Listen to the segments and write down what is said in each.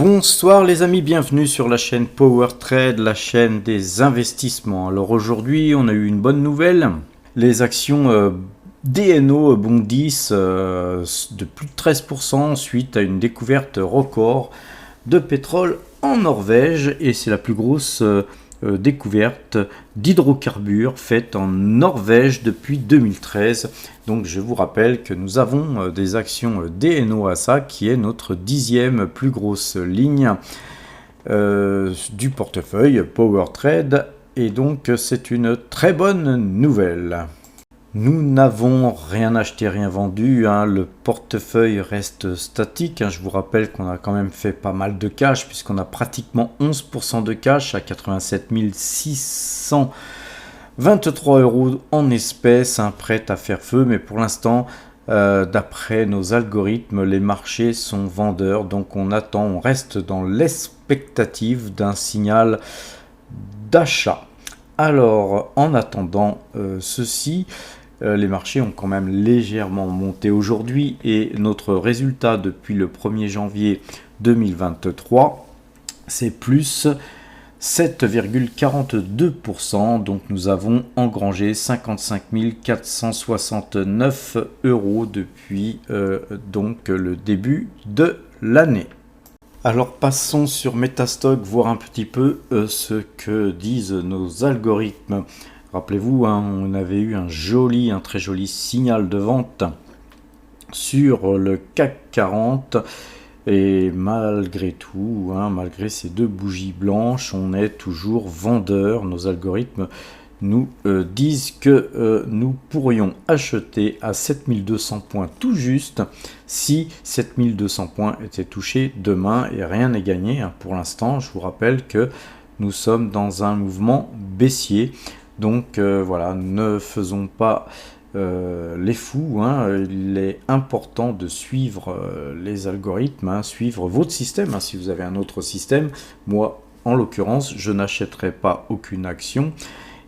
Bonsoir les amis, bienvenue sur la chaîne Power Trade, la chaîne des investissements. Alors aujourd'hui, on a eu une bonne nouvelle. Les actions DNO bondissent de plus de 13% suite à une découverte record de pétrole en Norvège. Et c'est la plus grosse découverte d'hydrocarbures faite en Norvège depuis 2013. Donc je vous rappelle que nous avons des actions DNO ASA qui est notre 10e plus grosse ligne du portefeuille Power Trade, et donc c'est une très bonne nouvelle. Nous n'avons rien acheté, rien vendu, le portefeuille reste statique. Je vous rappelle qu'on a quand même fait pas mal de cash, puisqu'on a pratiquement 11% de cash à 87 623 € en espèces, prêt à faire feu. Mais pour l'instant, d'après nos algorithmes, les marchés sont vendeurs. Donc on attend, on reste dans l'expectative d'un signal d'achat. Alors en attendant ceci, les marchés ont quand même légèrement monté aujourd'hui, et notre résultat depuis le 1er janvier 2023, c'est plus 7,42%. Donc nous avons engrangé 55 469 € depuis donc le début de l'année. Alors passons sur Metastock, voir un petit peu ce que disent nos algorithmes. Rappelez-vous, on avait eu un très joli signal de vente sur le CAC 40. Et malgré tout, malgré ces deux bougies blanches, on est toujours vendeur. Nos algorithmes nous disent que nous pourrions acheter à 7200 points tout juste si 7200 points étaient touchés demain, et rien n'est gagné pour l'instant. Je vous rappelle que nous sommes dans un mouvement baissier. Donc voilà, ne faisons pas les fous. Il est important de suivre les algorithmes, suivre votre système. Si vous avez un autre système, moi en l'occurrence, je n'achèterai pas aucune action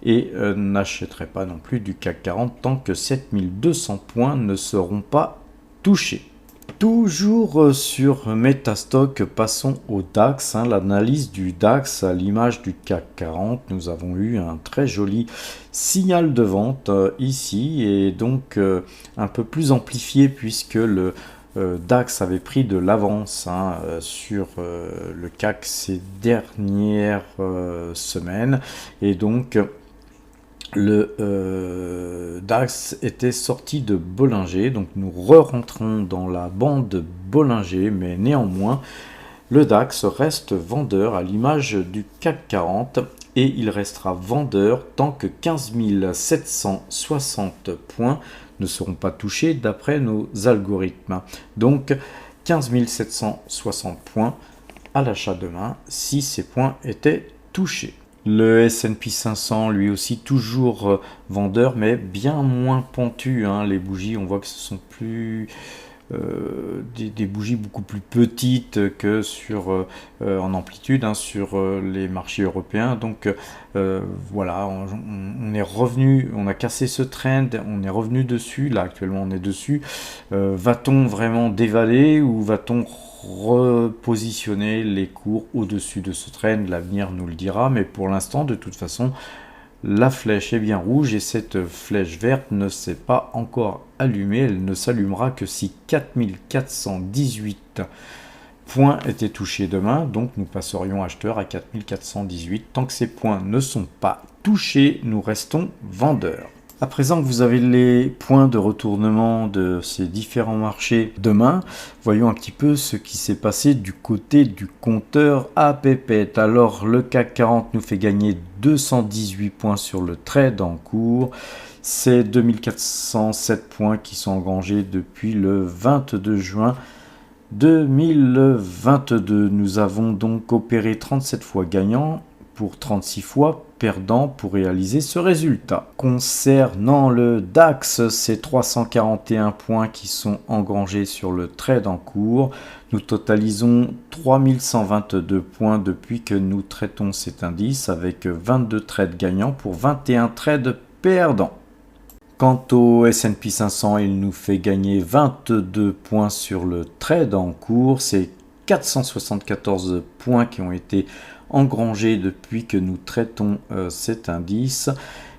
et n'achèterai pas non plus du CAC 40 tant que 7200 points ne seront pas touchés. Toujours sur Metastock, passons au DAX. L'analyse du DAX à l'image du CAC 40, nous avons eu un très joli signal de vente ici, et donc un peu plus amplifié puisque le DAX avait pris de l'avance sur le CAC ces dernières semaines, et donc le DAX était sorti de Bollinger. Donc nous rentrons dans la bande Bollinger, mais néanmoins le DAX reste vendeur à l'image du CAC 40, et il restera vendeur tant que 15 760 points ne seront pas touchés d'après nos algorithmes. Donc 15 760 points à l'achat demain si ces points étaient touchés. Le S&P 500, lui aussi, toujours vendeur, mais bien moins pentu. Les bougies, on voit que ce sont plus des bougies beaucoup plus petites que sur en amplitude sur les marchés européens. Donc voilà, on est revenu, on a cassé ce trend, on est revenu dessus. Là actuellement on est dessus. Va-t-on vraiment dévaler, ou va-t-on repositionner les cours au-dessus de ce trend? L'avenir nous le dira, mais pour l'instant, de toute façon, la flèche est bien rouge, et cette flèche verte ne s'est pas encore allumée. Elle ne s'allumera que si 4418 points étaient touchés demain. Donc nous passerions acheteurs à 4418. Tant que ces points ne sont pas touchés, nous restons vendeurs. À présent que vous avez les points de retournement de ces différents marchés demain, voyons un petit peu ce qui s'est passé du côté du compteur à pépette. Alors le CAC 40 nous fait gagner 218 points sur le trade en cours. C'est 2407 points qui sont engrangés depuis le 22 juin 2022. Nous avons donc opéré 37 fois gagnant pour 36 fois perdant pour réaliser ce résultat. Concernant le DAX, c'est 341 points qui sont engrangés sur le trade en cours. Nous totalisons 3122 points depuis que nous traitons cet indice, avec 22 trades gagnants pour 21 trades perdants. Quant au S&P 500, il nous fait gagner 22 points sur le trade en cours. C'est 474 points qui ont été engrangés depuis que nous traitons cet indice.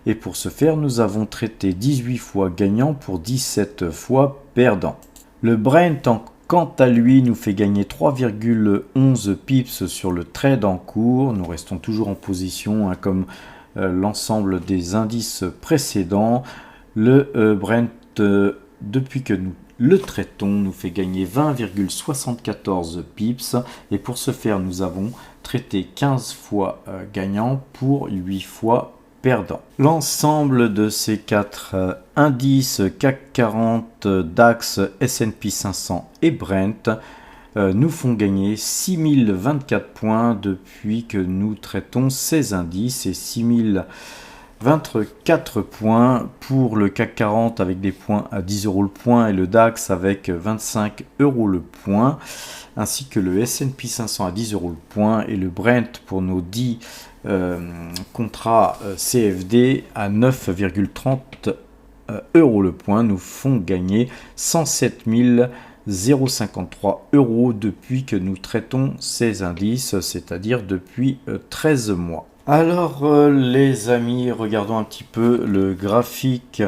Et pour ce faire, nous avons traité 18 fois gagnant pour 17 fois perdant. Le Brent, quant à lui, nous fait gagner 3,11 pips sur le trade en cours. Nous restons toujours en position comme l'ensemble des indices précédents. Le Brent, depuis que nous le traitons, nous fait gagner 20,74 pips. Et pour ce faire, nous avons traité 15 fois gagnant pour 8 fois perdant. L'ensemble de ces 4 indices, CAC 40, DAX, S&P 500 et Brent, nous font gagner 6024 points depuis que nous traitons ces indices et 6024 points pour le CAC 40 avec des points à 10 € le point et le DAX avec 25 € le point, ainsi que le S&P 500 à 10 € le point et le Brent pour nos 10 contrats CFD à 9,30 € le point nous font gagner 107 053 € depuis que nous traitons ces indices, c'est-à-dire depuis 13 mois. Alors les amis, regardons un petit peu le graphique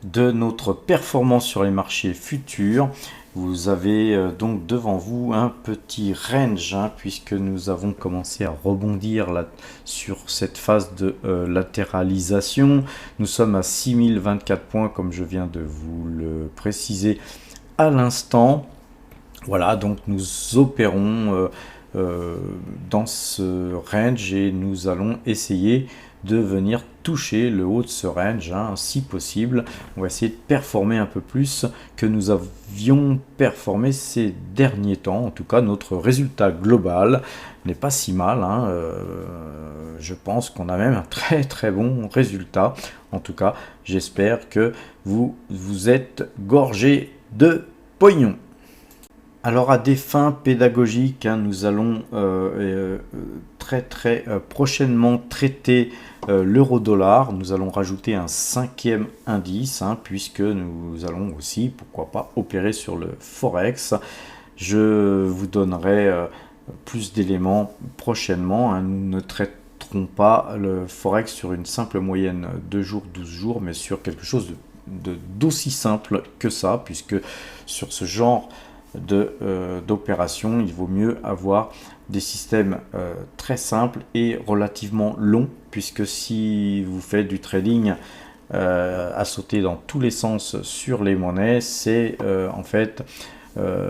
de notre performance sur les marchés futurs. Vous avez donc devant vous un petit range puisque nous avons commencé à rebondir là, sur cette phase de latéralisation. Nous sommes à 6024 points comme je viens de vous le préciser à l'instant. Voilà, donc nous opérons dans ce range et nous allons essayer de venir toucher le haut de ce range si possible. On va essayer de performer un peu plus que nous avions performé ces derniers temps. En tout cas, notre résultat global n'est pas si mal. Je pense qu'on a même un très bon résultat. En tout cas, j'espère que vous êtes gorgé de pognon. Alors à des fins pédagogiques, nous allons très prochainement traiter l'euro-dollar. Nous allons rajouter un 5e indice puisque nous allons aussi, pourquoi pas, opérer sur le Forex. Je vous donnerai plus d'éléments prochainement. Nous ne traiterons pas le Forex sur une simple moyenne 2 jours, 12 jours, mais sur quelque chose d'aussi simple que ça, puisque sur ce genre d'opération, il vaut mieux avoir des systèmes très simples et relativement longs, puisque si vous faites du trading à sauter dans tous les sens sur les monnaies, c'est en fait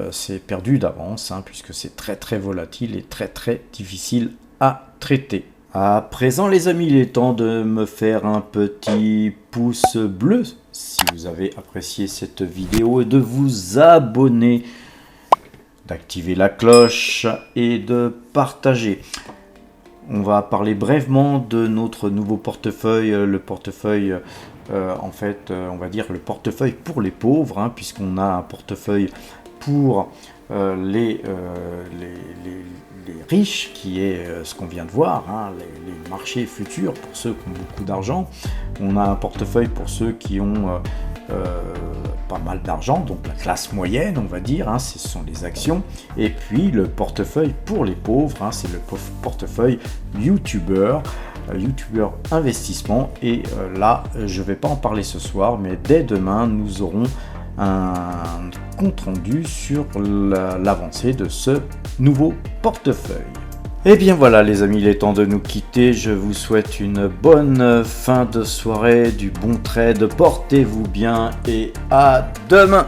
c'est perdu d'avance, puisque c'est très volatile et très difficile à traiter. À présent les amis, il est temps de me faire un petit pouce bleu si vous avez apprécié cette vidéo et de vous abonner, d'activer la cloche et de partager. On va parler brièvement de notre nouveau portefeuille, le portefeuille en fait on va dire le portefeuille pour les pauvres, puisqu'on a un portefeuille pour les riches, qui est ce qu'on vient de voir, les marchés futurs pour ceux qui ont beaucoup d'argent. On a un portefeuille pour ceux qui ont pas mal d'argent, donc la classe moyenne on va dire, ce sont les actions. Et puis le portefeuille pour les pauvres, c'est le portefeuille YouTuber investissement. Et là je vais pas en parler ce soir, mais dès demain nous aurons un compte rendu sur l'avancée de ce nouveau portefeuille. Et bien voilà les amis, il est temps de nous quitter. Je vous souhaite une bonne fin de soirée, du bon trade, portez-vous bien et à demain.